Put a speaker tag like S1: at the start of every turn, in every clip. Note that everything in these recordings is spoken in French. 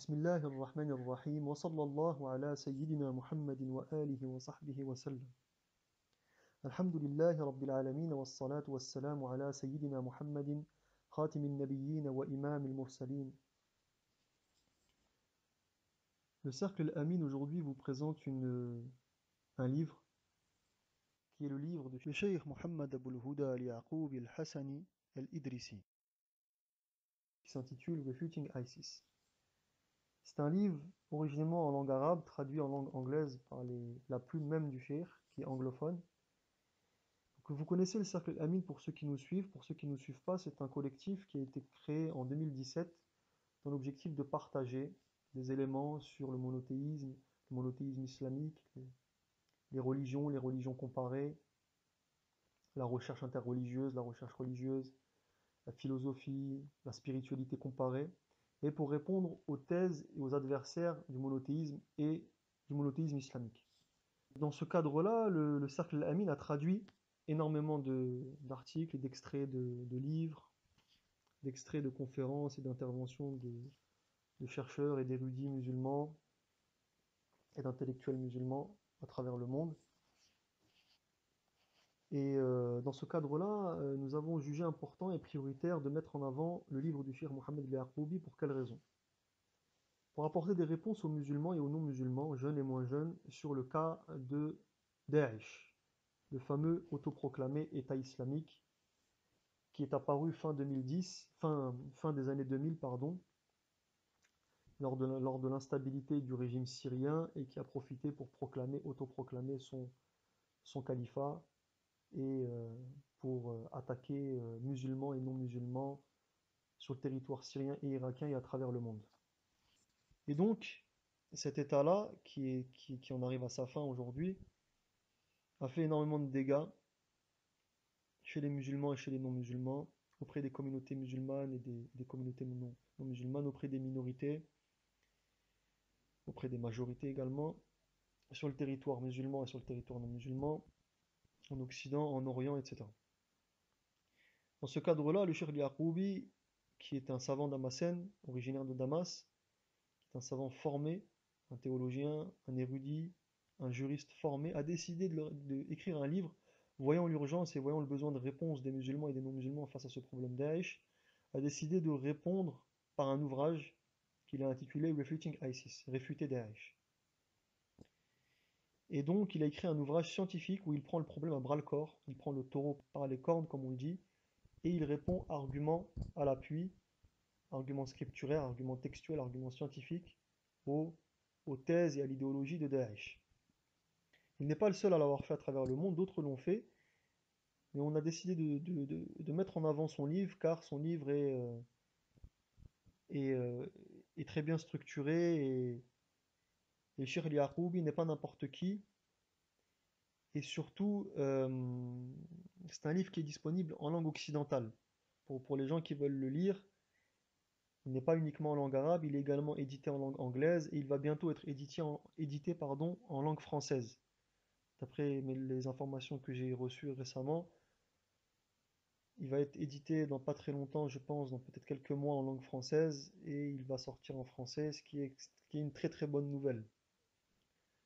S1: بسم الله الرحمن الرحيم وصلى الله على سيدنا محمد وآله وصحبه وسلم الحمد لله رب العالمين والصلاة والسلام على سيدنا محمد خاتم النبيين وإمام المرسلين. Le Cercle Amin aujourd'hui vous présente un livre qui est le livre de Cheikh Mohammed Abul Huda al-Yaqub al-Hassani al-Idrisi qui s'intitule Refuting ISIS. C'est un livre originellement en langue arabe, traduit en langue anglaise par la plume même du cheikh, qui est anglophone. Donc, vous connaissez le Cercle Amin pour ceux qui nous suivent. Pour ceux qui ne nous suivent pas, c'est un collectif qui a été créé en 2017 dans l'objectif de partager des éléments sur le monothéisme islamique, les religions comparées, la recherche interreligieuse, la recherche religieuse, la philosophie, la spiritualité comparée, et pour répondre aux thèses et aux adversaires du monothéisme et du monothéisme islamique. Dans ce cadre-là, le Cercle Amin a traduit énormément d'articles et d'extraits de livres, d'extraits de conférences et d'interventions de chercheurs et d'érudits musulmans et d'intellectuels musulmans à travers le monde. Et dans ce cadre-là, nous avons jugé important et prioritaire de mettre en avant le livre du cheikh Mohammed al-Yaqoubi. Pour quelle raison? Pour apporter des réponses aux musulmans et aux non-musulmans, jeunes et moins jeunes, sur le cas de Daesh, le fameux autoproclamé État islamique, qui est apparu fin 2010, fin des années 2000, pardon, lors de l'instabilité du régime syrien et qui a profité pour autoproclamer son califat et pour attaquer musulmans et non-musulmans sur le territoire syrien et irakien et à travers le monde. Et donc, cet État-là, qui en arrive à sa fin aujourd'hui, a fait énormément de dégâts chez les musulmans et chez les non-musulmans, auprès des communautés musulmanes et des communautés non-musulmanes, auprès des minorités, auprès des majorités également, sur le territoire musulman et sur le territoire non-musulman, en Occident, en Orient, etc. Dans ce cadre-là, le Cheikh Yaqoubi, qui est un savant damascène, originaire de Damas, qui est un savant formé, un théologien, un érudit, un juriste formé, a décidé d'écrire un livre voyant l'urgence et voyant le besoin de réponse des musulmans et des non-musulmans face à ce problème Daesh, a décidé de répondre par un ouvrage qu'il a intitulé Refuting ISIS, Réfuter Daesh. Et donc il a écrit un ouvrage scientifique où il prend le problème à bras-le-corps, il prend le taureau par les cornes comme on le dit, et il répond argument à l'appui, arguments scripturaires, arguments textuels, arguments scientifiques aux, aux thèses et à l'idéologie de Daesh. Il n'est pas le seul à l'avoir fait à travers le monde, d'autres l'ont fait, mais on a décidé de mettre en avant son livre car son livre est, euh, est très bien structuré et Cheikh Yaqoubi n'est pas n'importe qui. Et surtout, c'est un livre qui est disponible en langue occidentale. Pour les gens qui veulent le lire, il n'est pas uniquement en langue arabe, il est également édité en langue anglaise et il va bientôt être édité en langue française. D'après les informations que j'ai reçues récemment, il va être édité dans pas très longtemps, je pense, dans peut-être quelques mois en langue française et il va sortir en français, ce qui est une très très bonne nouvelle.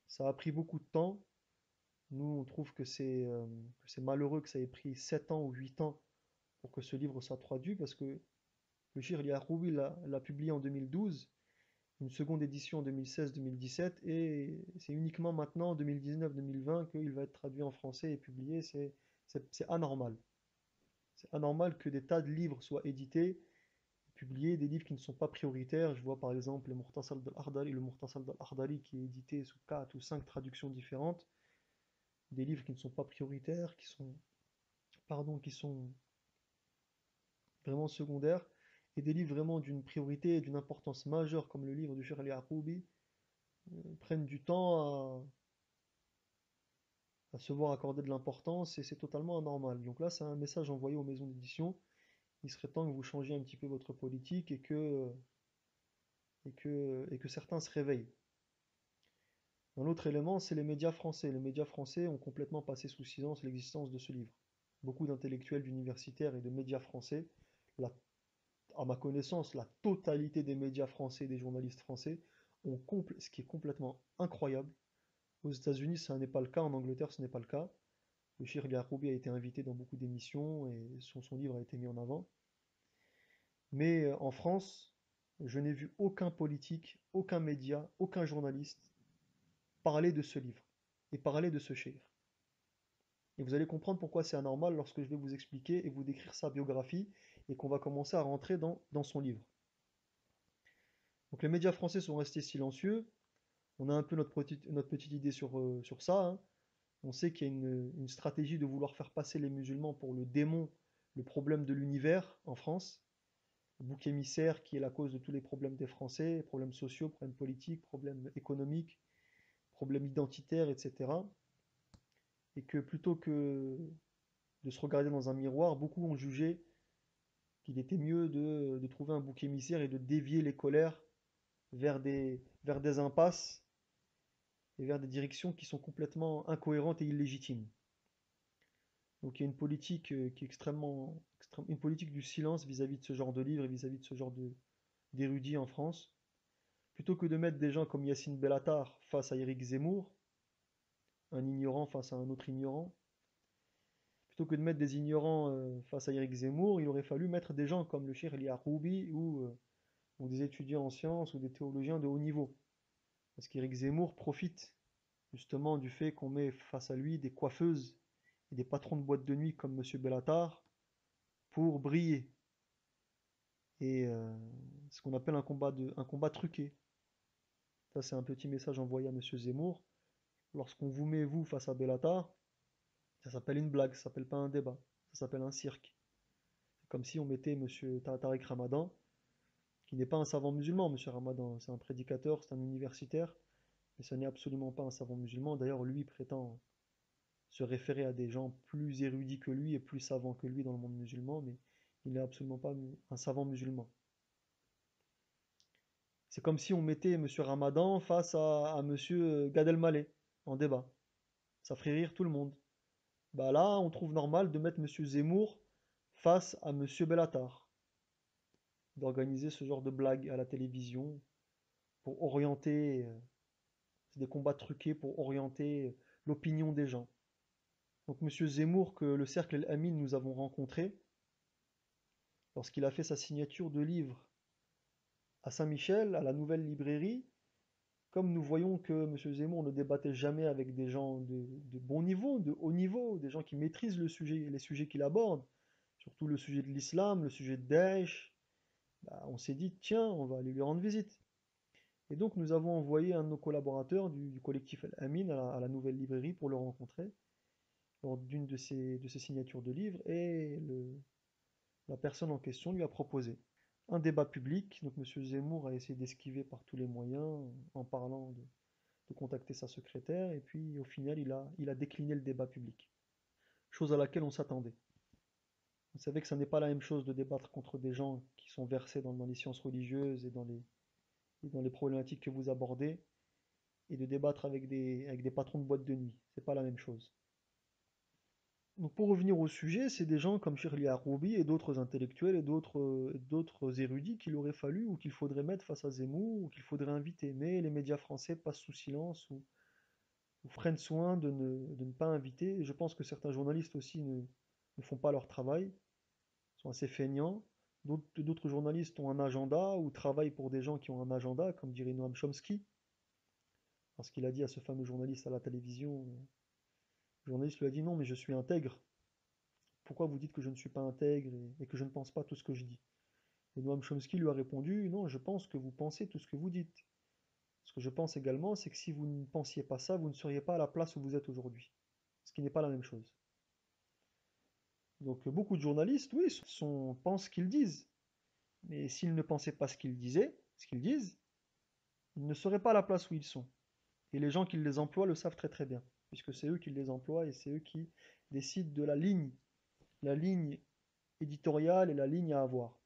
S1: Ça a pris beaucoup de temps. Nous, on trouve que c'est malheureux que ça ait pris 7 ans ou 8 ans pour que ce livre soit traduit, parce que le Shir Yaqoubi l'a publié en 2012, une seconde édition en 2016-2017, et c'est uniquement maintenant, en 2019-2020, qu'il va être traduit en français et publié. C'est anormal. C'est anormal que des tas de livres soient édités, publiés, des livres qui ne sont pas prioritaires. Je vois par exemple le Mukhtasar al-Akhdari qui est édité sous 4 ou 5 traductions différentes, des livres qui ne sont pas prioritaires, qui sont vraiment secondaires, et des livres vraiment d'une priorité et d'une importance majeure, comme le livre du Cheikh Yaqoubi, prennent du temps à se voir accorder de l'importance, et c'est totalement anormal. Donc là, c'est un message envoyé aux maisons d'édition. Il serait temps que vous changiez un petit peu votre politique et que certains se réveillent. Un autre élément, c'est les médias français. Les médias français ont complètement passé sous silence l'existence de ce livre. Beaucoup d'intellectuels, d'universitaires et de médias français à ma connaissance, la totalité des médias français, des journalistes français, ce qui est complètement incroyable. Aux États-Unis, ça n'est pas le cas, en Angleterre, ce n'est pas le cas. Le Cheikh Yaqoubi a été invité dans beaucoup d'émissions et son livre a été mis en avant. Mais en France, je n'ai vu aucun politique, aucun média, aucun journaliste parler de ce livre et parler de ce cheikh. Et vous allez comprendre pourquoi c'est anormal lorsque je vais vous expliquer et vous décrire sa biographie et qu'on va commencer à rentrer dans son livre. Donc les médias français sont restés silencieux. On a un peu notre petite idée sur ça, hein. On sait qu'il y a une stratégie de vouloir faire passer les musulmans pour le démon, le problème de l'univers en France. Le bouc émissaire qui est la cause de tous les problèmes des Français, problèmes sociaux, problèmes politiques, problèmes économiques, problèmes identitaires, etc. Et que plutôt que de se regarder dans un miroir, beaucoup ont jugé qu'il était mieux de trouver un bouc émissaire et de dévier les colères vers des impasses et vers des directions qui sont complètement incohérentes et illégitimes. Donc il y a une politique qui est une politique du silence vis-à-vis de ce genre de livres et vis-à-vis de ce genre d'érudits en France. Plutôt que de mettre des gens comme Yassine Bellatar face à Éric Zemmour, un ignorant face à un autre ignorant, plutôt que de mettre des ignorants face à Éric Zemmour, il aurait fallu mettre des gens comme le Cheikh El Yaroubi ou des étudiants en sciences ou des théologiens de haut niveau. Parce qu'Éric Zemmour profite justement du fait qu'on met face à lui des coiffeuses et des patrons de boîtes de nuit comme Monsieur Bellatar pour briller. Et ce qu'on appelle un combat truqué. Ça, c'est un petit message envoyé à Monsieur Zemmour. Lorsqu'on vous met, vous, face à Bellatar, ça s'appelle une blague, ça s'appelle pas un débat, ça s'appelle un cirque. C'est comme si on mettait Monsieur Tariq Ramadan, qui n'est pas un savant musulman, Monsieur Ramadan, c'est un prédicateur, c'est un universitaire, mais ce n'est absolument pas un savant musulman. D'ailleurs, lui prétend se référer à des gens plus érudits que lui et plus savants que lui dans le monde musulman, mais il n'est absolument pas un savant musulman. C'est comme si on mettait Monsieur Ramadan face à Monsieur Gad Elmaleh en débat. Ça ferait rire tout le monde. Bah là, on trouve normal de mettre Monsieur Zemmour face à Monsieur Bellatar, d'organiser ce genre de blague à la télévision pour orienter, c'est des combats truqués pour orienter l'opinion des gens. Donc Monsieur Zemmour, que le cercle El Amin nous avons rencontré, lorsqu'il a fait sa signature de livre à Saint-Michel, à la nouvelle librairie, comme nous voyons que M. Zemmour ne débattait jamais avec des gens de bon niveau, de haut niveau, des gens qui maîtrisent le sujet, les sujets qu'il aborde, surtout le sujet de l'islam, le sujet de Daesh, bah, on s'est dit, tiens, on va aller lui rendre visite. Et donc nous avons envoyé un de nos collaborateurs du collectif Al-Amin à la nouvelle librairie pour le rencontrer lors d'une de ses signatures de livres, et la personne en question lui a proposé un débat public. Donc M. Zemmour a essayé d'esquiver par tous les moyens en parlant de contacter sa secrétaire, et puis au final il a décliné le débat public, chose à laquelle on s'attendait. Vous savez que ça n'est pas la même chose de débattre contre des gens qui sont versés dans les sciences religieuses et dans les problématiques que vous abordez, et de débattre avec des patrons de boîte de nuit. C'est pas la même chose. Donc pour revenir au sujet, c'est des gens comme Shirley Aroubi et d'autres intellectuels et d'autres érudits qu'il aurait fallu ou qu'il faudrait mettre face à Zemmour ou qu'il faudrait inviter. Mais les médias français passent sous silence ou prennent soin de ne pas inviter. Et je pense que certains journalistes aussi ne font pas leur travail, sont assez feignants. D'autres journalistes ont un agenda ou travaillent pour des gens qui ont un agenda, comme dirait Noam Chomsky, parce qu'il a dit à ce fameux journaliste à la télévision, le journaliste lui a dit non, mais je suis intègre. Pourquoi vous dites que je ne suis pas intègre et que je ne pense pas tout ce que je dis? Et Noam Chomsky lui a répondu, non, je pense que vous pensez tout ce que vous dites. Ce que je pense également, c'est que si vous ne pensiez pas ça, vous ne seriez pas à la place où vous êtes aujourd'hui. Ce qui n'est pas la même chose. Donc beaucoup de journalistes, oui, pensent ce qu'ils disent. Mais s'ils ne pensaient pas ce qu'ils disent, ils ne seraient pas à la place où ils sont. Et les gens qui les emploient le savent très très bien, puisque c'est eux qui les emploient et c'est eux qui décident de la ligne éditoriale et la ligne à avoir.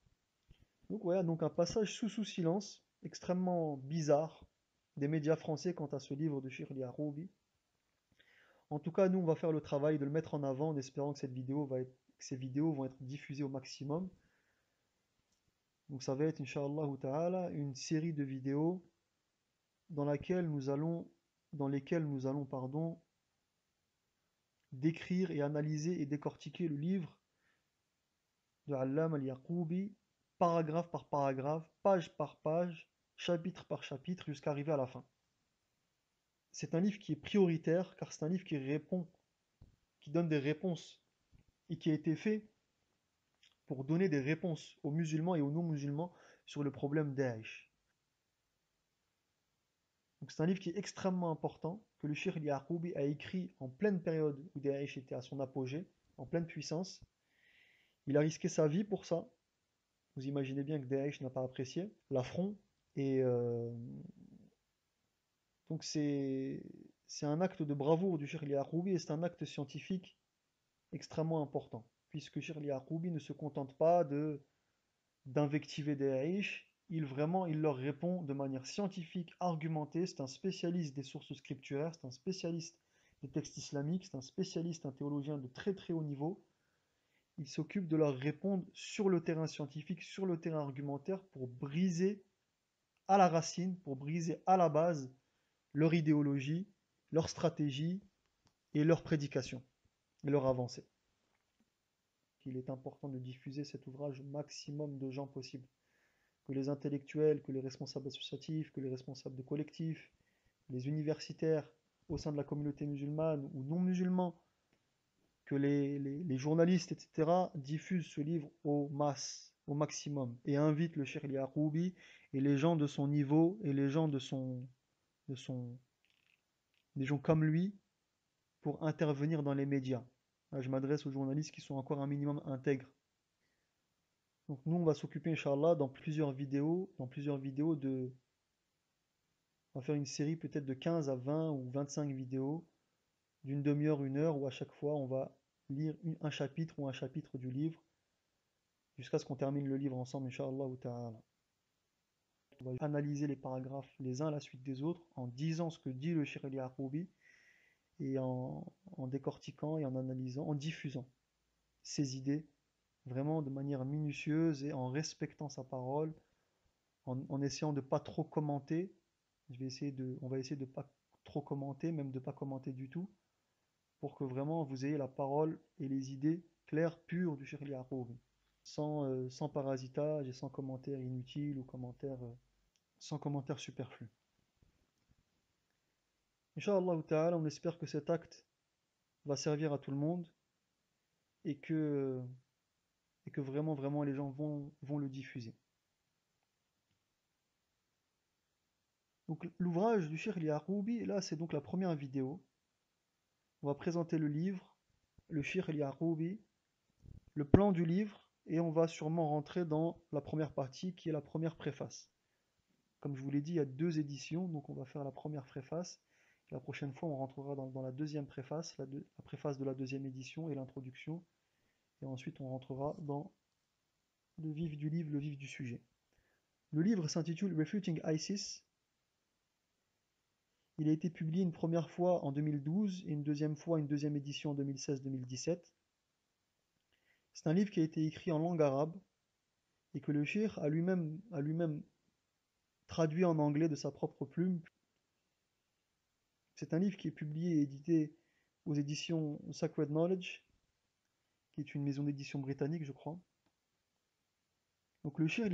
S1: Donc voilà, donc un passage sous silence, extrêmement bizarre, des médias français quant à ce livre de Shirley Aroubi. En tout cas, nous, on va faire le travail de le mettre en avant en espérant que que ces vidéos vont être diffusées au maximum. Donc ça va être, Inch'Allah ta'ala, une série de vidéos dans lesquelles nous allons, pardon, décrire et analyser et décortiquer le livre de Allama al-Yaqoubi, paragraphe par paragraphe, page par page, chapitre par chapitre, jusqu'à arriver à la fin. C'est un livre qui est prioritaire, car c'est un livre qui répond, qui donne des réponses, et qui a été fait pour donner des réponses aux musulmans et aux non-musulmans sur le problème Daesh. Donc c'est un livre qui est extrêmement important, que le Cheikh Yaqoubi a écrit en pleine période où Daesh était à son apogée, en pleine puissance. Il a risqué sa vie pour ça. Vous imaginez bien que Daesh n'a pas apprécié l'affront. Et donc c'est un acte de bravoure du Cheikh Yaqoubi et c'est un acte scientifique extrêmement important. Puisque Cheikh Yaqoubi ne se contente pas d'invectiver Daesh, il leur répond de manière scientifique, argumentée. C'est un spécialiste des sources scripturaires, c'est un spécialiste des textes islamiques, c'est un spécialiste, un théologien de très très haut niveau. Il s'occupe de leur répondre sur le terrain scientifique, sur le terrain argumentaire, pour briser à la racine, pour briser à la base leur idéologie, leur stratégie et leur prédication et leur avancée. Il est important de diffuser cet ouvrage au maximum de gens possible. Que les intellectuels, que les responsables associatifs, que les responsables de collectifs, les universitaires au sein de la communauté musulmane ou non musulmans, que les journalistes, etc., diffusent ce livre aux masses, au maximum, et invitent le Cheikh Yaqoubi et les gens de son niveau et les gens de son, des gens comme lui pour intervenir dans les médias. Là, je m'adresse aux journalistes qui sont encore un minimum intègres. Donc nous, on va s'occuper, Inch'Allah, dans plusieurs vidéos on va faire une série peut-être de 15 à 20 ou 25 vidéos d'une demi-heure, une heure, où à chaque fois on va lire un chapitre ou un chapitre du livre jusqu'à ce qu'on termine le livre ensemble, Inch'Allah ta'ala. On va analyser les paragraphes les uns à la suite des autres en disant ce que dit le Cheikh Yaqoubi et en décortiquant et en analysant, en diffusant ses idées vraiment de manière minutieuse et en respectant sa parole, en essayant de ne pas trop commenter. On va essayer de ne pas trop commenter, même de ne pas commenter du tout, pour que vraiment vous ayez la parole et les idées claires, pures du Cheikh Yaqoubi, sans parasitage et sans commentaires inutiles ou sans commentaires superflus. Inch'Allah ta'ala, on espère que cet acte va servir à tout le monde et que vraiment, vraiment les gens vont le diffuser. Donc l'ouvrage du Cheikh Yaqoubi, là c'est donc la première vidéo. On va présenter le livre, le Cheikh Yaqoubi, le plan du livre, et on va sûrement rentrer dans la première partie qui est la première préface. Comme je vous l'ai dit, il y a 2 éditions, donc on va faire la première préface. La prochaine fois, on rentrera dans la deuxième préface, la préface de la 2e édition et l'introduction. Et ensuite, on rentrera dans le vif du livre, le vif du sujet. Le livre s'intitule Refuting ISIS. Il a été publié une première fois en 2012 et une deuxième édition en 2016-2017. C'est un livre qui a été écrit en langue arabe et que le cheikh a lui-même traduit en anglais de sa propre plume. C'est un livre qui est publié et édité aux éditions Sacred Knowledge, qui est une maison d'édition britannique, je crois. Donc le cheikh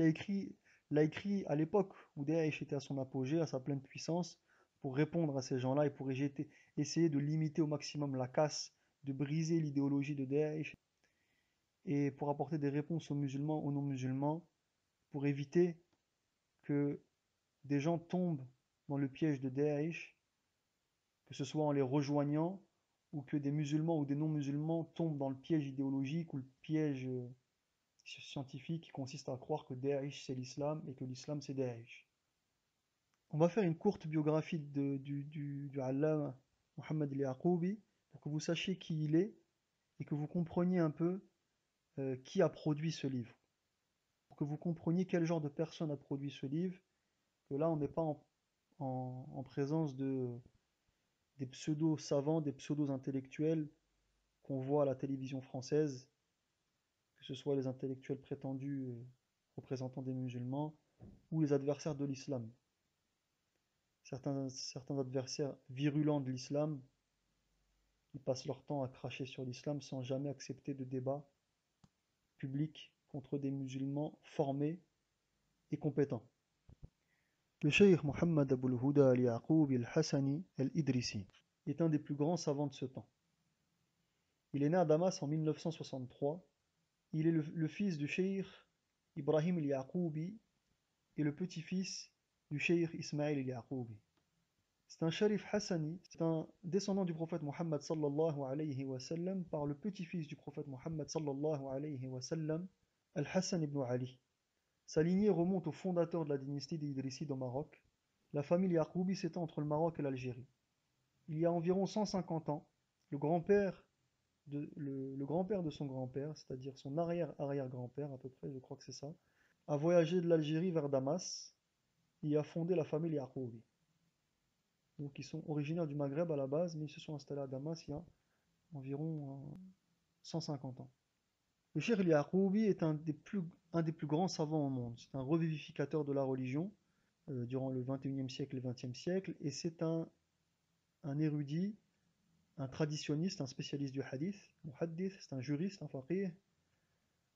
S1: l'a écrit à l'époque où Daesh était à son apogée, à sa pleine puissance, pour répondre à ces gens-là et pour essayer de limiter au maximum la casse, de briser l'idéologie de Daesh et pour apporter des réponses aux musulmans, aux non-musulmans, pour éviter que des gens tombent dans le piège de Daesh, que ce soit en les rejoignant ou que des musulmans ou des non-musulmans tombent dans le piège idéologique ou le piège scientifique qui consiste à croire que Daesh c'est l'islam et que l'islam c'est Daesh. On va faire une courte biographie du Allama Muhammad al-Yaqoubi pour que vous sachiez qui il est et que vous compreniez un peu qui a produit ce livre. Pour que vous compreniez quel genre de personne a produit ce livre, que là on n'est pas en présence des pseudo-savants, des pseudo-intellectuels qu'on voit à la télévision française, que ce soit les intellectuels prétendus représentants des musulmans, ou les adversaires de l'islam. Certains adversaires virulents de l'islam, ils passent leur temps à cracher sur l'islam sans jamais accepter de débat public contre des musulmans formés et compétents. Le cheikh Mohammed Abul Huda al-Yaqub al-Hassani al-Idrisi est un des plus grands savants de ce temps. Il est né à Damas en 1963. Il est le fils du cheikh Ibrahim al-Yaqoubi et le petit-fils du cheikh Ismail al-Yaqoubi. C'est un sharif hassani, c'est un descendant du prophète Mohammed sallallahu alayhi wa sallam par le petit-fils du prophète Mohammed sallallahu alayhi wa sallam, Al-Hassan ibn Ali. Sa lignée remonte au fondateur de la dynastie des Idrissides au Maroc. La famille Yaqoubi s'étend entre le Maroc et l'Algérie. Il y a environ 150 ans, le grand-père de son grand-père, c'est-à-dire son arrière-arrière-grand-père à peu près, je crois que c'est ça, a voyagé de l'Algérie vers Damas et a fondé la famille Yaqoubi. Donc ils sont originaires du Maghreb à la base, mais ils se sont installés à Damas il y a environ 150 ans. Le Cheikh Yaqoubi est un des plus grands savants au monde. C'est un revivificateur de la religion durant le 21e siècle et le 20e siècle, et c'est un érudit, un traditionniste, un spécialiste du hadith, muhaddith, c'est un juriste, un faqih,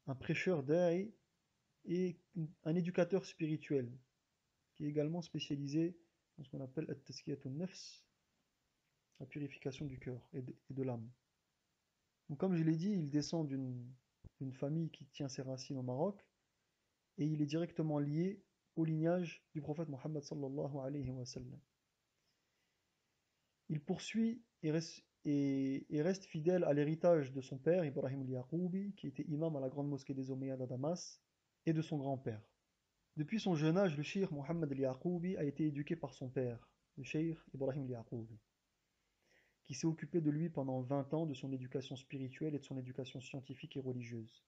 S1: un prêcheur da'i et un éducateur spirituel qui est également spécialisé dans ce qu'on appelle at-tazkiyatun nafs, la purification du cœur et de l'âme. Donc comme je l'ai dit, il descend d'une famille qui tient ses racines au Maroc et il est directement lié au lignage du prophète Mohammed sallallahu alayhi wa sallam. Il poursuit et reste fidèle à l'héritage de son père, Ibrahim al-Yaqoubi, qui était imam à la grande mosquée des Omeyyades à Damas, et de son grand-père. Depuis son jeune âge, le cheikh Mohammed al-Yaqoubi a été éduqué par son père, le cheikh Ibrahim al-Yaqoubi, qui s'est occupé de lui pendant 20 ans de son éducation spirituelle et de son éducation scientifique et religieuse.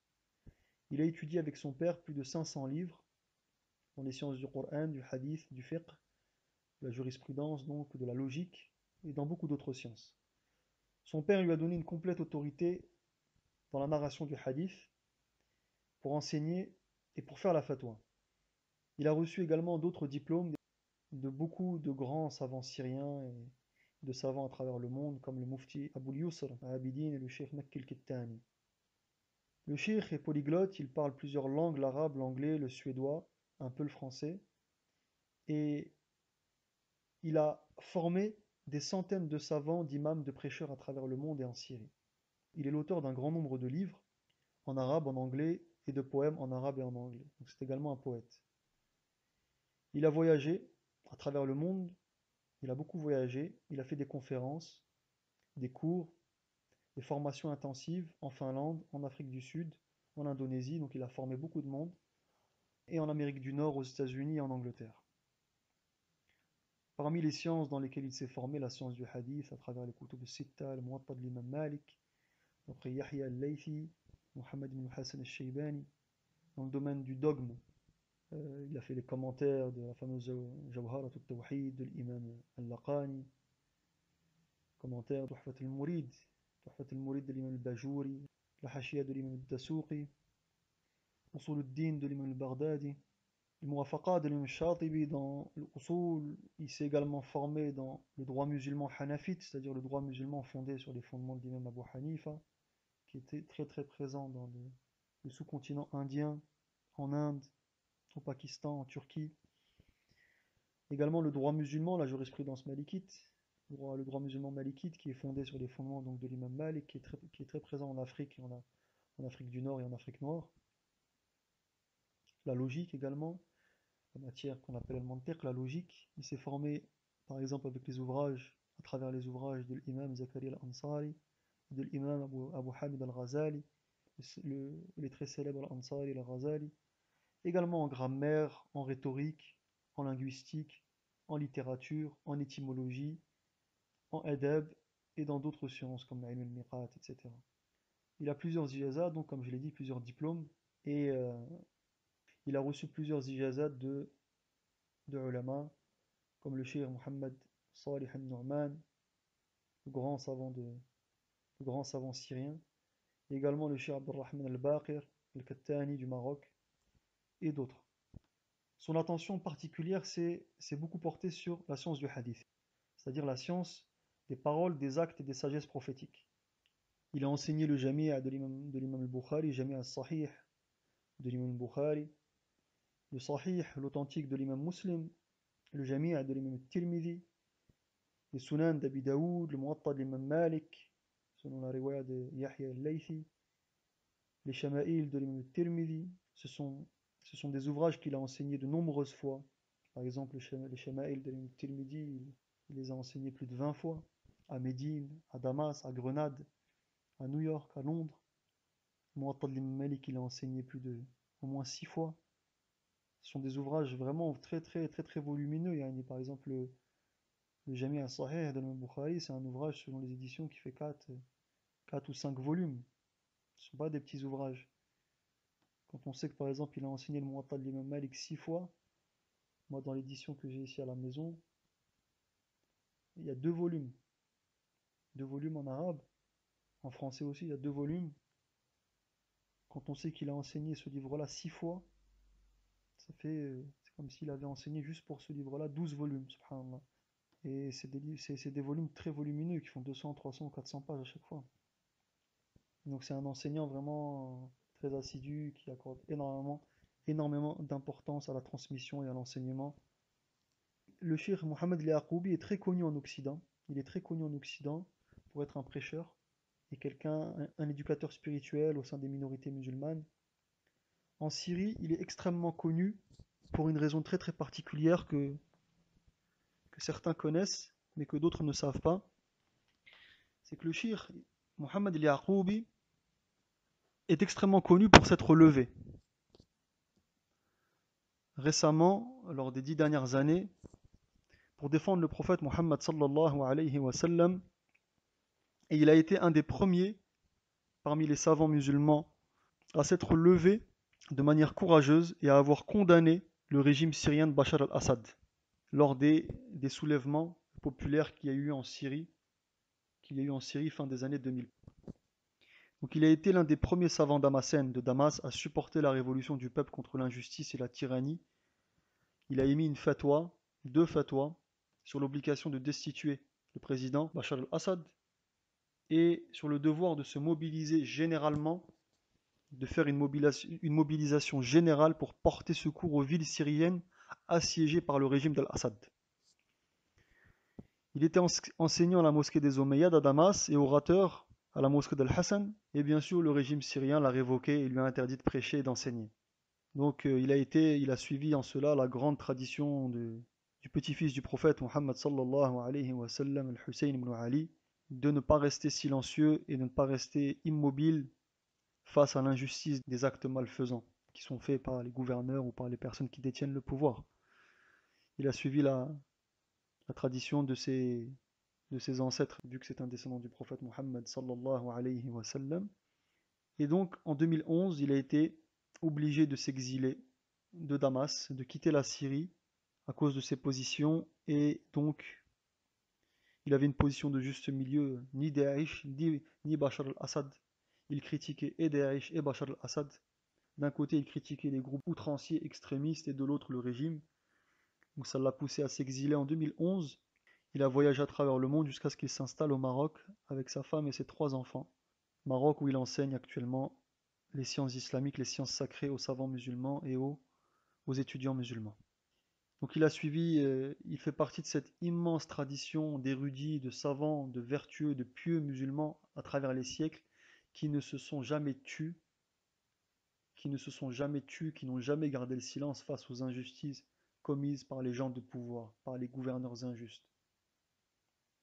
S1: Il a étudié avec son père plus de 500 livres dans les sciences du Coran, du hadith, du fiqh, de la jurisprudence, donc de la logique, et dans beaucoup d'autres sciences. Son père lui a donné une complète autorité dans la narration du hadith pour enseigner et pour faire la fatwa. Il a reçu également d'autres diplômes de beaucoup de grands savants syriens et de savants à travers le monde comme le mufti Abul Yusr à Abidine et le cheikh Makki al-Kittani. Le cheikh est polyglotte, il parle plusieurs langues, l'arabe, l'anglais, le suédois, un peu le français, et il a formé des centaines de savants, d'imams, de prêcheurs à travers le monde et en Syrie. Il est l'auteur d'un grand nombre de livres, en arabe, en anglais, et de poèmes en arabe et en anglais. Donc c'est également un poète. Il a voyagé à travers le monde, il a beaucoup voyagé, il a fait des conférences, des cours, des formations intensives en Finlande, en Afrique du Sud, en Indonésie, donc il a formé beaucoup de monde, et en Amérique du Nord, aux États-Unis et en Angleterre. Parmi les sciences dans lesquelles il s'est formé, la science du hadith à travers les Kutub al-Sitta, le Muwatta de l'imam Malik, après Yahya al-Laythi, Muhammad ibn Hassan al-Shaybani. Dans le domaine du dogme, il a fait les commentaires de la fameuse Jawharat al-Tawhid de l'imam al-Laqani, commentaire de Tuhfat al-Murid de l'imam al-Bajouri, la Hashia de l'imam al-Dasuqi, Usul al-Din de l'imam al-Baghdadi, le Muwafaqat de l'imam al-Shatibi dans l'Usul. Il s'est également formé dans le droit musulman hanafite, c'est-à-dire le droit musulman fondé sur les fondements de l'imam Abu Hanifa, qui était très très présent dans le sous-continent indien, en Inde, au Pakistan, en Turquie. Également le droit musulman, la jurisprudence malikite, le droit musulman malikite qui est fondé sur les fondements donc, de l'imam Malik, qui est très présent en Afrique, en Afrique du Nord et en Afrique noire. La logique également, la matière qu'on appelle le mantiq, la logique. Il s'est formé par exemple avec à travers les ouvrages de l'imam Zakaria al-Ansari, de l'imam Abu Hamid al-Ghazali, les très célèbres al-Ansari et al-Ghazali. Également en grammaire, en rhétorique, en linguistique, en littérature, en étymologie, en adab et dans d'autres sciences comme l'ilm al-miqat, etc. Il a plusieurs ijazat, donc comme je l'ai dit, plusieurs diplômes, et il a reçu plusieurs ijazat de ulama, comme le cheikh Mohammed Salih al-Nu'man, le grand savant syrien, et également le cheikh Abdurrahman al-Baqir al-Kattani du Maroc, et d'autres. Son attention particulière s'est beaucoup portée sur la science du hadith, c'est-à-dire la science des paroles, des actes et des sagesses prophétiques. Il a enseigné le Jami'a de l'imam al-Bukhari, Jami'a al-Sahih de l'imam al-Bukhari, le Sahih, l'authentique de l'imam Muslim, le Jami'a de l'imam al-Tirmidhi, les Sunan d'Abi Daoud, le Muwatta de l'imam Malik, selon la riwaya de Yahya al-Laythi, les Shama'il de l'imam al-Tirmidhi. Ce sont des ouvrages qu'il a enseignés de nombreuses fois. Par exemple, les Shama'il de l'imam al-Tirmidhi, il les a enseignés plus de 20 fois, à Médine, à Damas, à Grenade, à New York, à Londres. Le Muwatta de l'imam Malik, il a enseigné plus de au moins 6 fois. Ce sont des ouvrages vraiment très très très très volumineux. Par exemple, le Jami' al-Sahih de l'imam Bukhari, c'est un ouvrage selon les éditions qui fait 4 ou 5 volumes. Ce ne sont pas des petits ouvrages. Quand on sait que par exemple il a enseigné le Muwatta de l'imam Malik 6 fois, moi dans l'édition que j'ai ici à la maison, il y a 2 volumes. 2 volumes en arabe. En français aussi, il y a 2 volumes. Quand on sait qu'il a enseigné ce livre-là 6 fois, c'est comme s'il avait enseigné juste pour ce livre-là 12 volumes, subhanallah. Et c'est des volumes très volumineux qui font 200, 300, 400 pages à chaque fois. Donc c'est un enseignant vraiment très assidu qui accorde énormément d'importance à la transmission et à l'enseignement. Le cheikh Mohammed al-Yaqoubi est très connu en Occident. Il est très connu en Occident pour être un prêcheur et un éducateur spirituel au sein des minorités musulmanes. En Syrie, il est extrêmement connu pour une raison très très particulière que certains connaissent, mais que d'autres ne savent pas. C'est que le cheikh Mohammed al-Yaqoubi est extrêmement connu pour s'être levé. Récemment, lors des 10 dernières années, pour défendre le prophète Mohammed sallallahu alayhi wa sallam, et il a été un des premiers parmi les savants musulmans à s'être levé de manière courageuse et à avoir condamné le régime syrien de Bachar al-Assad lors des soulèvements populaires qu'il y a eu en Syrie fin des années 2000. Donc il a été l'un des premiers savants damascènes de Damas à supporter la révolution du peuple contre l'injustice et la tyrannie. Il a émis deux fatwas, sur l'obligation de destituer le président Bachar al-Assad et sur le devoir de se mobiliser généralement, de faire une mobilisation générale pour porter secours aux villes syriennes assiégées par le régime d'Al-Assad. Il était enseignant à la mosquée des Omeyyades à Damas et orateur à la mosquée d'Al-Hassan, et bien sûr le régime syrien l'a révoqué et lui a interdit de prêcher et d'enseigner. Donc il a suivi en cela la grande tradition du petit-fils du prophète Mohammed sallallahu alayhi wa sallam, Al-Hussein ibn Ali, de ne pas rester silencieux et de ne pas rester immobile face à l'injustice des actes malfaisants qui sont faits par les gouverneurs ou par les personnes qui détiennent le pouvoir. Il a suivi la tradition de ses ancêtres, vu que c'est un descendant du prophète Mohammed sallallahu alayhi wa sallam. Et donc en 2011, il a été obligé de s'exiler de Damas, de quitter la Syrie à cause de ses positions, et donc il avait une position de juste milieu, ni Daesh ni Bachar al-Assad. Il critiquait et Daesh et Bachar al-Assad. D'un côté, il critiquait les groupes outranciers extrémistes et de l'autre le régime. Donc ça l'a poussé à s'exiler en 2011. Il a voyagé à travers le monde jusqu'à ce qu'il s'installe au Maroc avec sa femme et ses 3 enfants. Maroc où il enseigne actuellement les sciences islamiques, les sciences sacrées aux savants musulmans et aux étudiants musulmans. Donc il fait partie de cette immense tradition d'érudits, de savants, de vertueux, de pieux musulmans à travers les siècles qui ne se sont jamais tus, qui n'ont jamais gardé le silence face aux injustices commises par les gens de pouvoir, par les gouverneurs injustes.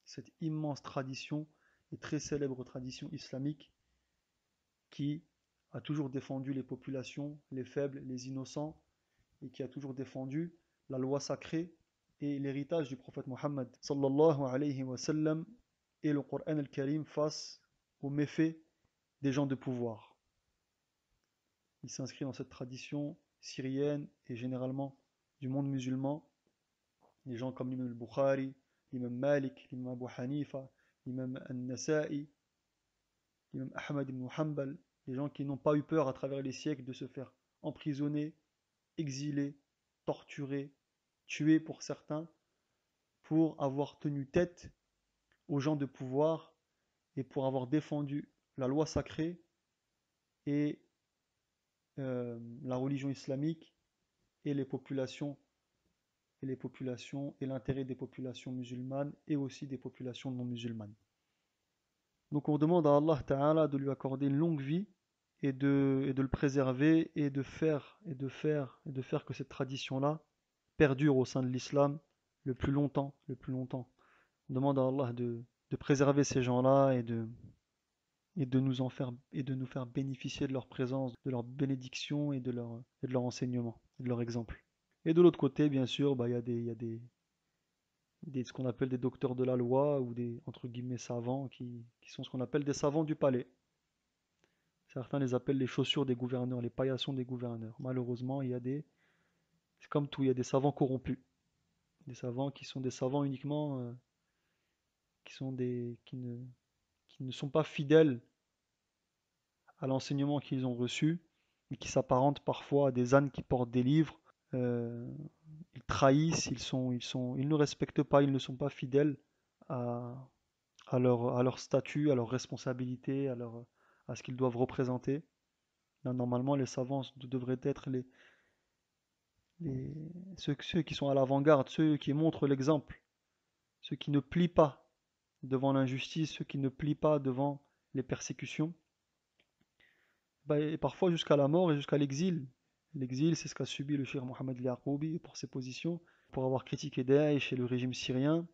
S1: Cette immense tradition et très célèbre tradition islamique qui a toujours défendu les populations, les faibles, les innocents, et qui a toujours défendu la loi sacrée et l'héritage du prophète Mohammed sallallahu alayhi wa sallam et le Coran al-Karim face aux méfaits des gens de pouvoir. Il s'inscrit dans cette tradition syrienne et généralement du monde musulman. Les gens comme l'imam al-Bukhari, l'imam Malik, l'imam Abu Hanifa, l'imam al-Nasa'i, l'imam Ahmad ibn Hanbal, les gens qui n'ont pas eu peur à travers les siècles de se faire emprisonner exilés, torturés, tués pour certains, pour avoir tenu tête aux gens de pouvoir et pour avoir défendu la loi sacrée et la religion islamique et les populations et l'intérêt des populations musulmanes et aussi des populations non musulmanes. Donc on demande à Allah Ta'ala de lui accorder une longue vie et de le préserver et de faire que cette tradition-là perdure au sein de l'islam le plus longtemps, le plus longtemps. On demande à Allah de préserver ces gens-là et de nous faire bénéficier de leur présence, de leur bénédiction et de leur enseignement, et de leur exemple. Et de l'autre côté, bien sûr, bah, ce qu'on appelle des docteurs de la loi ou des entre guillemets savants qui sont ce qu'on appelle des savants du palais. Certains les appellent les chaussures des gouverneurs, les paillassons des gouverneurs. Malheureusement, c'est comme tout, il y a des savants corrompus, des savants qui sont des savants uniquement, qui ne sont pas fidèles à l'enseignement qu'ils ont reçu et qui s'apparentent parfois à des ânes qui portent des livres. Euh, Ils trahissent, ils ne respectent pas, ils ne sont pas fidèles à, à leur statut, à leur responsabilité, à ce qu'ils doivent représenter. Là, normalement, les savants devraient être les- ceux qui sont à l'avant-garde, ceux qui montrent l'exemple, ceux qui ne plient pas devant l'injustice, ceux qui ne plient pas devant les persécutions, bah, et parfois jusqu'à la mort et jusqu'à l'exil. L'exil, c'est ce qu'a subi le cheikh Mohamed Yaqoubi pour ses positions, pour avoir critiqué Daesh et le régime syrien,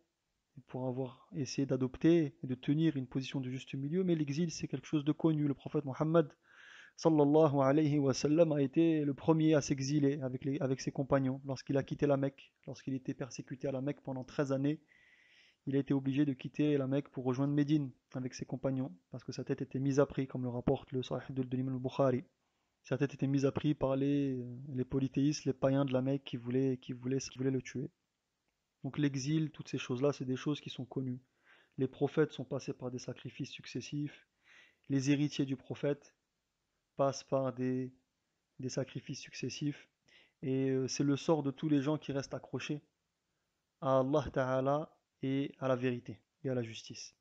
S1: et pour avoir essayé d'adopter et de tenir une position de juste milieu. Mais l'exil, c'est quelque chose de connu. Le prophète Mohammed sallallahu alayhi wa sallam a été le premier à s'exiler avec ses compagnons lorsqu'il a quitté la Mecque, lorsqu'il était persécuté à la Mecque pendant 13 années. Il a été obligé de quitter la Mecque pour rejoindre Médine avec ses compagnons parce que sa tête était mise à prix, comme le rapporte le Sahih de l'imam al-Bukhari. Sa tête était mise à prix par les polythéistes, les païens de la Mecque qui voulaient le tuer. Donc l'exil, toutes ces choses-là, c'est des choses qui sont connues. Les prophètes sont passés par des sacrifices successifs. Les héritiers du prophète passent par des sacrifices successifs. Et c'est le sort de tous les gens qui restent accrochés à Allah Ta'ala et à la vérité et à la justice.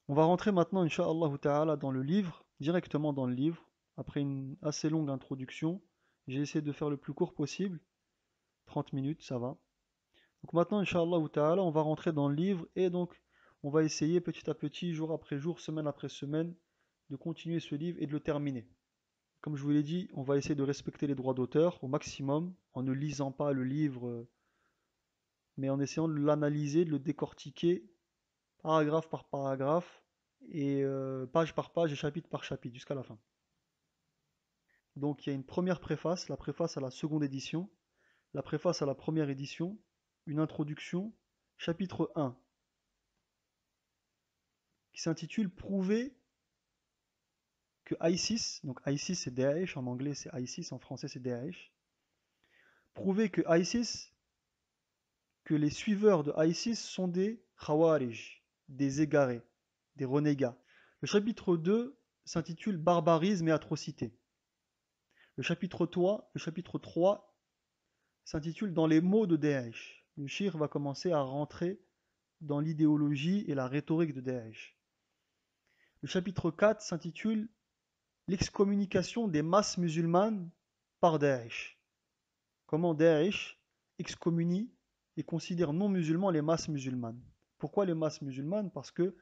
S1: On va rentrer maintenant, Inch'Allah Ta'ala, dans le livre, directement dans le livre, après une assez longue introduction. J'ai essayé de faire le plus court possible, 30 minutes, ça va. Donc maintenant, Inch'Allah Ta'ala, on va rentrer dans le livre et donc on va essayer petit à petit, jour après jour, semaine après semaine, de continuer ce livre et de le terminer. Comme je vous l'ai dit, on va essayer de respecter les droits d'auteur au maximum, en ne lisant pas le livre, mais en essayant de l'analyser, de le décortiquer, paragraphe par paragraphe, et page par page et chapitre par chapitre, jusqu'à la fin. Donc il y a une première préface, la préface à la seconde édition, la préface à la première édition, une introduction, chapitre 1, qui s'intitule Prouver que ISIS, donc ISIS c'est Daesh, en anglais c'est ISIS, en français c'est Daesh, prouver que ISIS, que les suiveurs de ISIS sont des Khawarij, des égarés, des renégats. Le chapitre 2 s'intitule Barbarisme et atrocité. Le chapitre 3 s'intitule Dans les mots de Daesh. Le shir va commencer à rentrer dans l'idéologie et la rhétorique de Daesh. Le chapitre 4 s'intitule L'excommunication des masses musulmanes par Daesh. Comment Daesh excommunie et considère non musulmans les masses musulmanes. Pourquoi les masses musulmanes? Parce que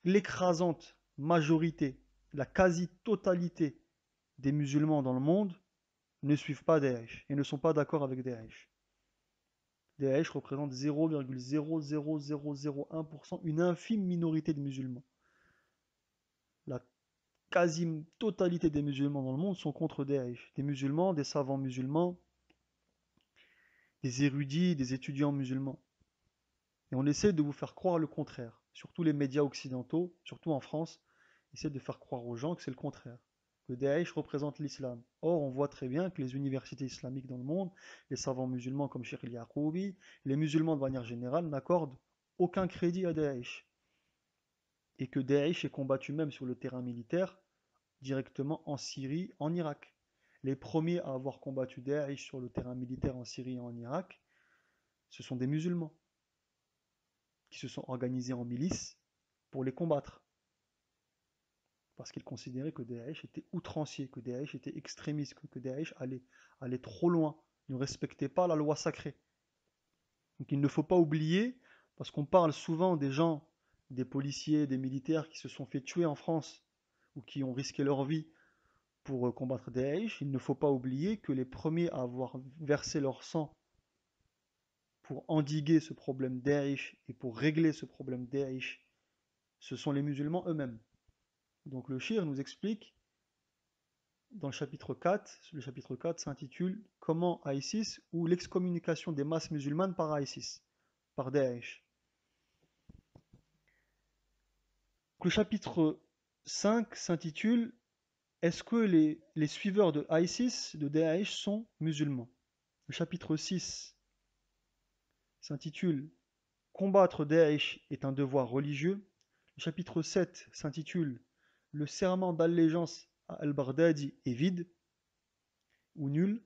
S1: l'écrasante majorité, la quasi-totalité des musulmans dans le monde ne suivent pas Daesh et ne sont pas d'accord avec Daesh. Daesh représente 0,00001%, une infime minorité de musulmans. La quasi-totalité des musulmans dans le monde sont contre Daesh. Des musulmans, des savants musulmans, des érudits, des étudiants musulmans. Et on essaie de vous faire croire le contraire. Surtout les médias occidentaux, surtout en France, essaient de faire croire aux gens que c'est le contraire. Que Daesh représente l'islam. Or, on voit très bien que les universités islamiques dans le monde, les savants musulmans comme Cheikh Yaqoubi, les musulmans de manière générale n'accordent aucun crédit à Daesh. Et que Daesh est combattu même sur le terrain militaire, directement en Syrie, en Irak. les premiers à avoir combattu Daesh sur le terrain militaire en Syrie et en Irak, ce sont des musulmans qui se sont organisés en milices pour les combattre. Parce qu'ils considéraient que Daesh était outrancier, que Daesh était extrémiste, que Daesh allait trop loin, ne respectait pas la loi sacrée. Donc il ne faut pas oublier, parce qu'on parle souvent des gens, des policiers, des militaires qui se sont fait tuer en France ou qui ont risqué leur vie pour combattre Daesh, il ne faut pas oublier que les premiers à avoir versé leur sang pour endiguer ce problème Daesh et pour régler ce problème Daesh, ce sont les musulmans eux-mêmes. Donc le shir nous explique dans le chapitre 4 s'intitule Comment ISIS ou l'excommunication des masses musulmanes par ISIS, par Daesh. Le chapitre 5 s'intitule Est-ce que les suiveurs de ISIS, de Daesh, sont musulmans? Le chapitre 6 s'intitule Combattre Daesh est un devoir religieux. Le chapitre 7 s'intitule Le serment d'allégeance à al-Baghdadi est vide ou nul.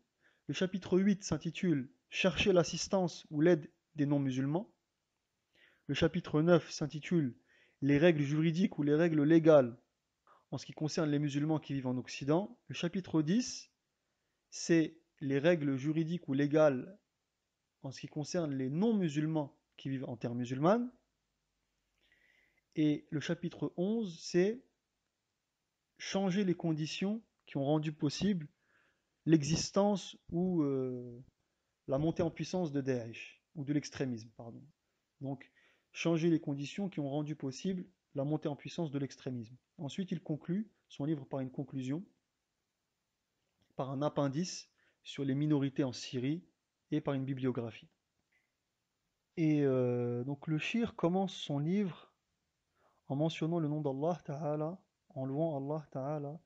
S1: Le chapitre 8 s'intitule Chercher l'assistance ou l'aide des non-musulmans. Le chapitre 9 s'intitule Les règles juridiques ou les règles légales en ce qui concerne les musulmans qui vivent en Occident. Le chapitre 10, c'est les règles juridiques ou légales en ce qui concerne les non-musulmans qui vivent en terre musulmane. Et le chapitre 11, c'est changer les conditions qui ont rendu possible l'existence ou la montée en puissance de Daesh, ou de l'extrémisme, pardon. Donc, changer les conditions qui ont rendu possible la montée en puissance de l'extrémisme. Ensuite, il conclut son livre par une conclusion, par un appendice sur les minorités en Syrie et par une bibliographie. Et donc le shir commence son livre en mentionnant le nom d'Allah Ta'ala, en louant Allah Ta'ala,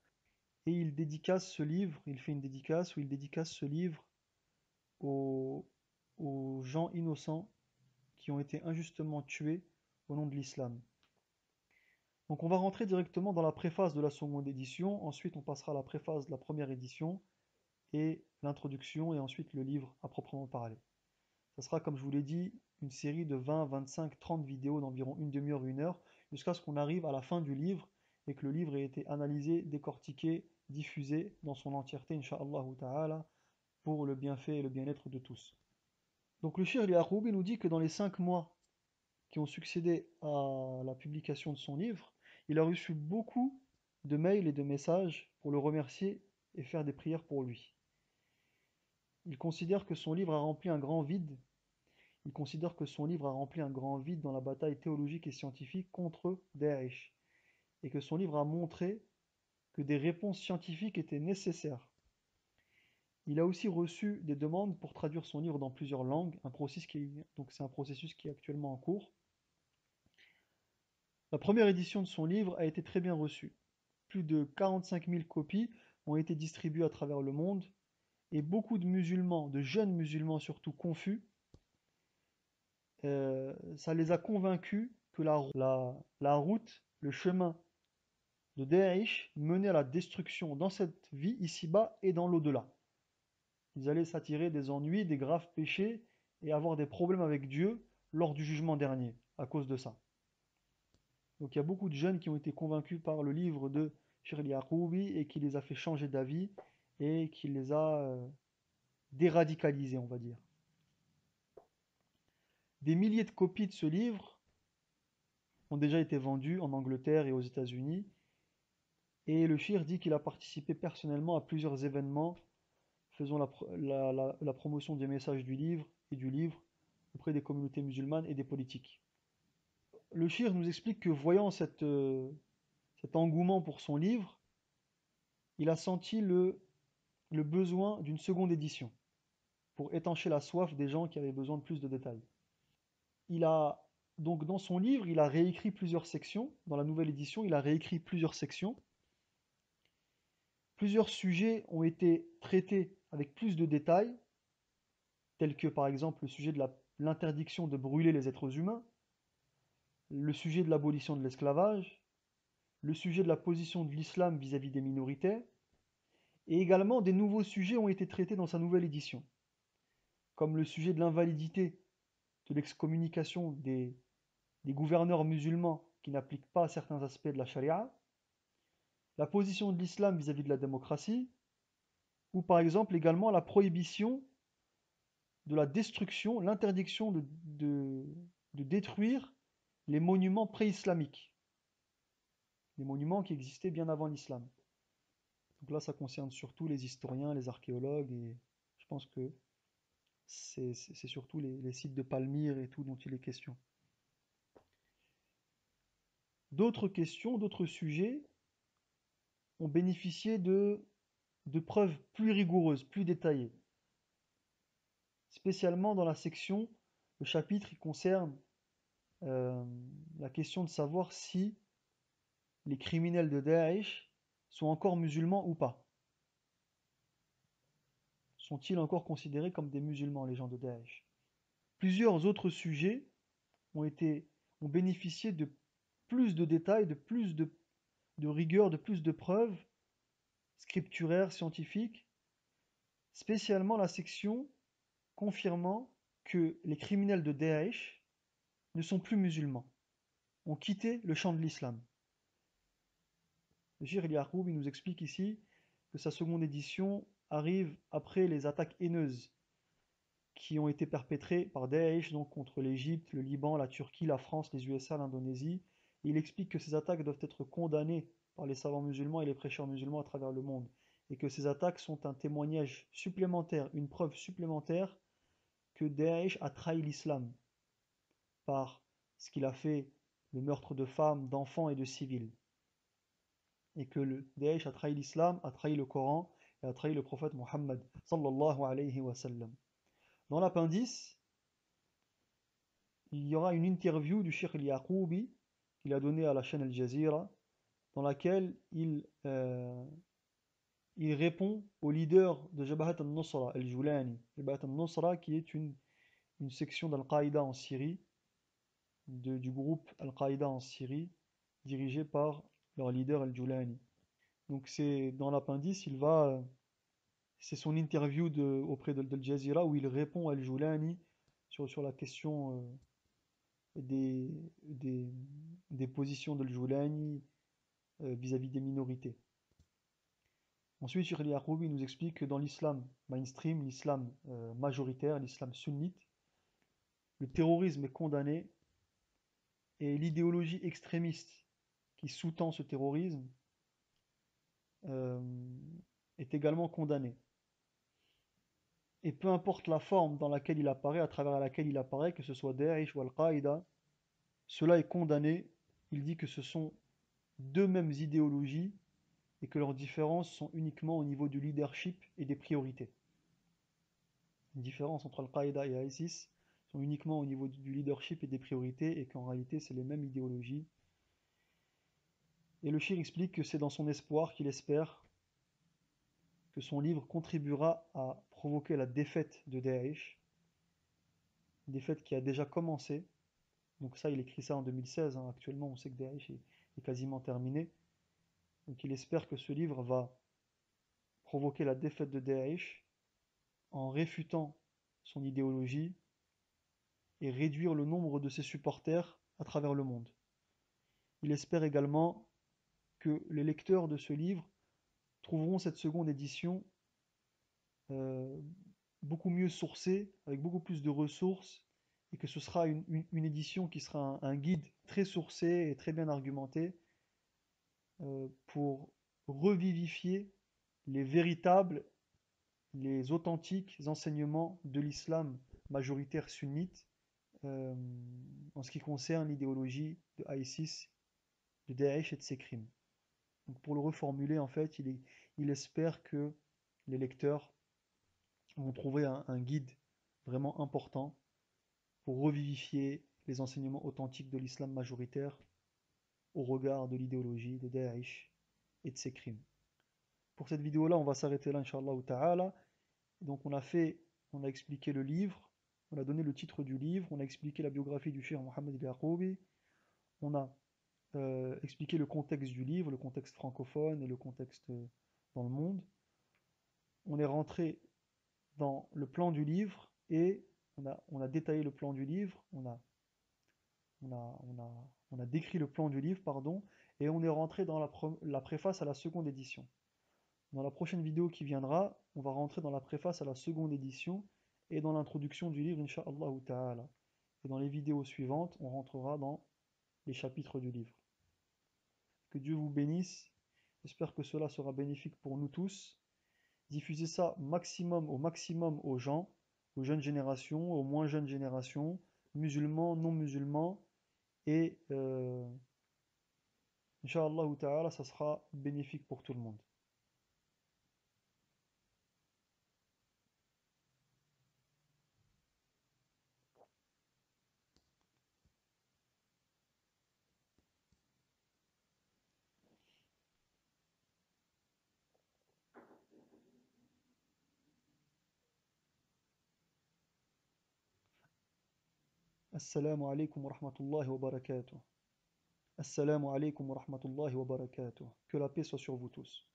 S1: et il dédicace ce livre, il fait une dédicace où il dédicace ce livre aux, aux gens innocents qui ont été injustement tués au nom de l'islam. Donc on va rentrer directement dans la préface de la seconde édition, ensuite on passera à la préface de la première édition, et l'introduction, et ensuite le livre à proprement parler. Ça sera, comme je vous l'ai dit, une série de 20, 25, 30 vidéos d'environ une demi-heure, une heure, jusqu'à ce qu'on arrive à la fin du livre, et que le livre ait été analysé, décortiqué, diffusé dans son entièreté, Inch'Allah ta'ala, pour le bienfait et le bien-être de tous. Donc le Cheikh Ya'qoubi nous dit que dans les 5 mois qui ont succédé à la publication de son livre, il a reçu beaucoup de mails et de messages pour le remercier et faire des prières pour lui. Il considère que son livre a rempli un grand vide. Il considère que son livre a rempli un grand vide dans la bataille théologique et scientifique contre Daesh, et que son livre a montré que des réponses scientifiques étaient nécessaires. Il a aussi reçu des demandes pour traduire son livre dans plusieurs langues, donc c'est un processus qui est actuellement en cours. La première édition de son livre a été très bien reçue. Plus de 45 000 copies ont été distribuées à travers le monde, et beaucoup de musulmans, de jeunes musulmans surtout confus, ça les a convaincus que la route, le chemin de Daesh menait à la destruction dans cette vie ici-bas et dans l'au-delà. Ils allaient s'attirer des ennuis, des graves péchés et avoir des problèmes avec Dieu lors du jugement dernier à cause de ça. Donc il y a beaucoup de jeunes qui ont été convaincus par le livre de Cheikh Ya'qoubi et qui les a fait changer d'avis et qui les a déradicalisés, on va dire. Des milliers de copies de ce livre ont déjà été vendues en Angleterre et aux États-Unis. Et le Shir dit qu'il a participé personnellement à plusieurs événements faisant la promotion des messages du livre et du livre auprès des communautés musulmanes et des politiques. Le Shir nous explique que voyant cet engouement pour son livre, il a senti le besoin d'une seconde édition pour étancher la soif des gens qui avaient besoin de plus de détails. Donc dans son livre, il a réécrit plusieurs sections. Dans la nouvelle édition, il a réécrit plusieurs sections. Plusieurs sujets ont été traités avec plus de détails, tels que par exemple le sujet de l'interdiction de brûler les êtres humains, le sujet de l'abolition de l'esclavage, le sujet de la position de l'islam vis-à-vis des minorités, Et également, des nouveaux sujets ont été traités dans sa nouvelle édition, comme le sujet de l'invalidité de l'excommunication des gouverneurs musulmans qui n'appliquent pas certains aspects de la charia, la position de l'islam vis-à-vis de la démocratie, ou par exemple également la prohibition de la destruction, l'interdiction de détruire les monuments pré-islamiques, les monuments qui existaient bien avant l'islam. Donc là, ça concerne surtout les historiens, les archéologues, et je pense que c'est surtout les sites de Palmyre et tout dont il est question. D'autres questions, d'autres sujets ont bénéficié de preuves plus rigoureuses, plus détaillées, spécialement dans la section, le chapitre qui concerne euh, la question de savoir si les criminels de Daesh sont encore musulmans ou pas. Sont-ils encore considérés comme des musulmans, les gens de Daesh? Plusieurs autres sujets ont ont bénéficié de plus de détails, de plus de rigueur, de plus de preuves scripturaires, scientifiques, spécialement la section confirmant que les criminels de Daesh ne sont plus musulmans, ont quitté le champ de l'islam. Le Cheikh Yacoub nous explique ici que sa seconde édition arrive après les attaques haineuses qui ont été perpétrées par Daesh donc contre l'Égypte, le Liban, la Turquie, la France, les USA, l'Indonésie. Et il explique que ces attaques doivent être condamnées par les savants musulmans et les prêcheurs musulmans à travers le monde. Et que ces attaques sont un témoignage supplémentaire, une preuve supplémentaire que Daesh a trahi l'islam par ce qu'il a fait, le meurtre de femmes, d'enfants et de civils. Et que le Daesh a trahi l'islam, a trahi le Coran et a trahi le prophète Mohammed sallallahu alayhi wa sallam. Dans l'appendice, il y aura une interview du Cheikh Yaqoubi qu'il a donnée à la chaîne Al Jazeera, dans laquelle il répond au leader de Jabhat al-Nusra, al-Julani. Jabhat al-Nusra qui est une section d'Al-Qaïda en Syrie, du groupe Al-Qaïda en Syrie, dirigé par leur leader Al-Julani. Donc c'est dans l'appendice, c'est son interview auprès d'Al Jazeera où il répond à Al-Julani sur la question des, des, des positions d'Al-Julani vis-à-vis des minorités. Ensuite, Cheikh Yaqoubi nous explique que dans l'islam mainstream, l'islam majoritaire, l'islam sunnite, le terrorisme est condamné et l'idéologie extrémiste qui sous-tend ce terrorisme euh, est également condamnée. Et peu importe la forme dans laquelle il apparaît, à travers laquelle il apparaît, que ce soit Daesh ou Al-Qaïda, cela est condamné. Il dit que ce sont deux mêmes idéologies et que leurs différences sont uniquement au niveau du leadership et des priorités. Les différences entre Al-Qaïda et ISIS sont uniquement au niveau du leadership et des priorités et qu'en réalité c'est les mêmes idéologies. Et le Shir explique que c'est dans son espoir qu'il espère que son livre contribuera à provoquer la défaite de Daesh, une défaite qui a déjà commencé. Donc ça, il écrit ça en 2016, hein. Actuellement, on sait que Daesh est quasiment terminé. Donc il espère que ce livre va provoquer la défaite de Daesh en réfutant son idéologie et réduire le nombre de ses supporters à travers le monde. Il espère également que les lecteurs de ce livre trouveront cette seconde édition euh, beaucoup mieux sourcée, avec beaucoup plus de ressources, et que ce sera une édition qui sera un guide très sourcé et très bien argumenté pour revivifier les véritables, les authentiques enseignements de l'islam majoritaire sunnite euh, en ce qui concerne l'idéologie de ISIS, de Daesh et de ses crimes. Donc pour le reformuler, en fait, il espère que les lecteurs vont trouver un guide vraiment important pour revivifier les enseignements authentiques de l'islam majoritaire au regard de l'idéologie de Daesh et de ses crimes. Pour cette vidéo-là, on va s'arrêter là, Inch'Allah ta'ala. Donc on a expliqué le livre, on a donné le titre du livre, on a expliqué la biographie du Cheikh Mohammed Yaqoubi, on a expliqué le contexte du livre, le contexte francophone et le contexte dans le monde. on est rentré dans le plan du livre et on a détaillé le plan du livre, on a décrit le plan du livre, pardon, et on est rentré dans la préface à la seconde édition. Dans la prochaine vidéo qui viendra, on va rentrer dans la préface à la seconde édition et dans l'introduction du livre, Inch'Allah ta'ala. Et dans les vidéos suivantes, on rentrera dans les chapitres du livre. Que Dieu vous bénisse. J'espère que cela sera bénéfique pour nous tous. Diffusez ça au maximum aux gens, aux jeunes générations, aux moins jeunes générations, musulmans, non musulmans, et Inch'Allah ta'ala, ça sera bénéfique pour tout le monde. Assalamu alaikum wa rahmatullahi wa barakatuh. Assalamu alaikum wa rahmatullahi wa barakatuh. Que la paix soit sur vous tous.